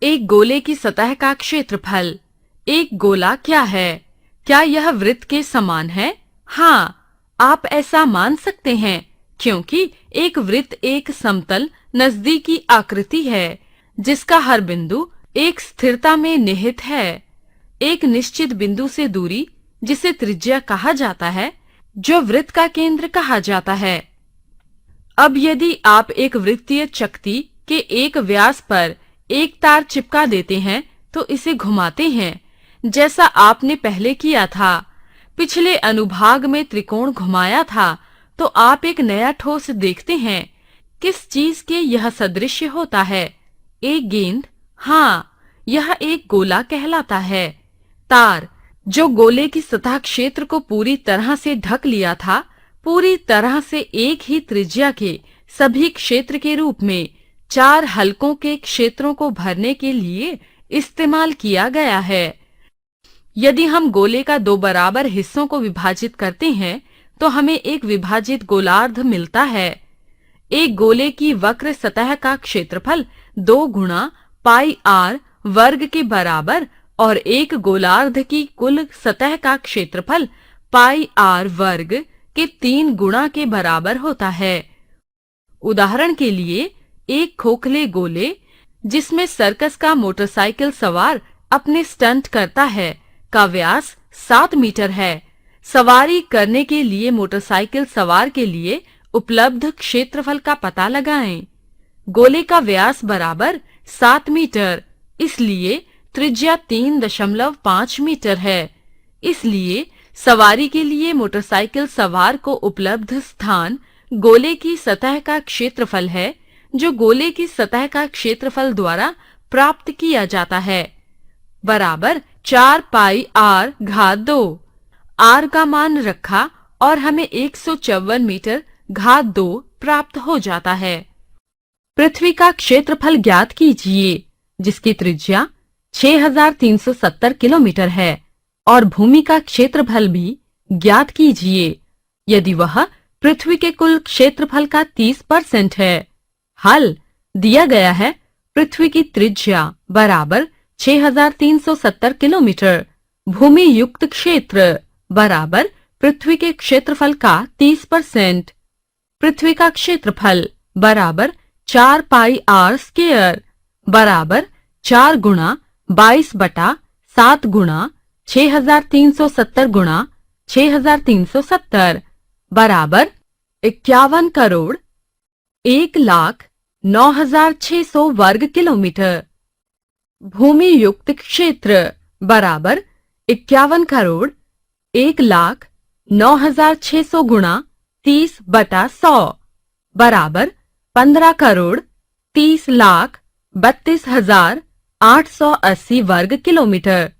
एक गोले की सतह का क्षेत्रफल। एक गोला क्या है? क्या यह वृत्त के समान है? हाँ, आप ऐसा मान सकते हैं, क्योंकि एक वृत्त एक समतल नजदीकी आकृति है जिसका हर बिंदु एक स्थिरता में निहित है। एक निश्चित बिंदु से दूरी, जिसे त्रिज्या कहा जाता है, जो वृत्त का केंद्र कहा जाता है। अब यदि आप एक वृत्तीय चकती के एक व्यास पर एक तार चिपका देते हैं तो इसे घुमाते हैं, जैसा आपने पहले किया था। पिछले अनुभाग में त्रिकोण घुमाया था, तो आप एक नया ठोस देखते हैं। किस चीज के यह सदृश्य होता है? एक गेंद। हाँ, यह एक गोला कहलाता है। तार, जो गोले की सतह क्षेत्र को पूरी तरह से ढक लिया था, पूरी तरह से एक ही त्रिज्या के सभी क्षेत्र के रूप में 4 हलकों के क्षेत्रों को भरने के लिए इस्तेमाल किया गया है। यदि हम गोले का 2 बराबर हिस्सों को विभाजित करते हैं तो हमें एक विभाजित गोलार्ध मिलता है। एक गोले की वक्र सतह का क्षेत्रफल 2 गुणा पाई आर वर्ग के बराबर और एक गोलार्ध की कुल सतह का क्षेत्रफल पाई आर वर्ग के 3 गुणा के बराबर होता है। उदाहरण के लिए, एक खोखले गोले जिसमें सर्कस का मोटरसाइकिल सवार अपने स्टंट करता है का व्यास 7 मीटर है। सवारी करने के लिए मोटरसाइकिल सवार के लिए उपलब्ध क्षेत्रफल का पता लगाएं। गोले का व्यास बराबर 7 मीटर, इसलिए त्रिज्या 3.5 मीटर है। इसलिए सवारी के लिए मोटरसाइकिल सवार को उपलब्ध स्थान गोले की सतह का क्षेत्रफल है, जो गोले की सतह का क्षेत्रफल द्वारा प्राप्त किया जाता है, बराबर 4 पाई आर घात 2। आर का मान रखा और हमें 154 मीटर घात 2 प्राप्त हो जाता है। पृथ्वी का क्षेत्रफल ज्ञात कीजिए, जिसकी त्रिज्या 6370 किलोमीटर है, और भूमि का क्षेत्रफल भी ज्ञात कीजिए, यदि वह पृथ्वी के कुल क्षेत्रफल का 30% है। हल दिया गया है। पृथ्वी की त्रिज्या बराबर 6370 किलोमीटर, भूमि युक्त क्षेत्र बराबर पृथ्वी के क्षेत्रफल का 30%। पृथ्वी का क्षेत्रफल बराबर 4 पाई आर स्क्वायर बराबर 4 गुणा 22/7 गुणा 6370 गुणा 6370 बराबर 51 करोड़ 1,09,600 वर्ग किलोमीटर। भूमि युक्त क्षेत्र बराबर 51 करोड़ 1,09,600 गुणा 30/100 बराबर 15 करोड़ 30,32,880 वर्ग किलोमीटर।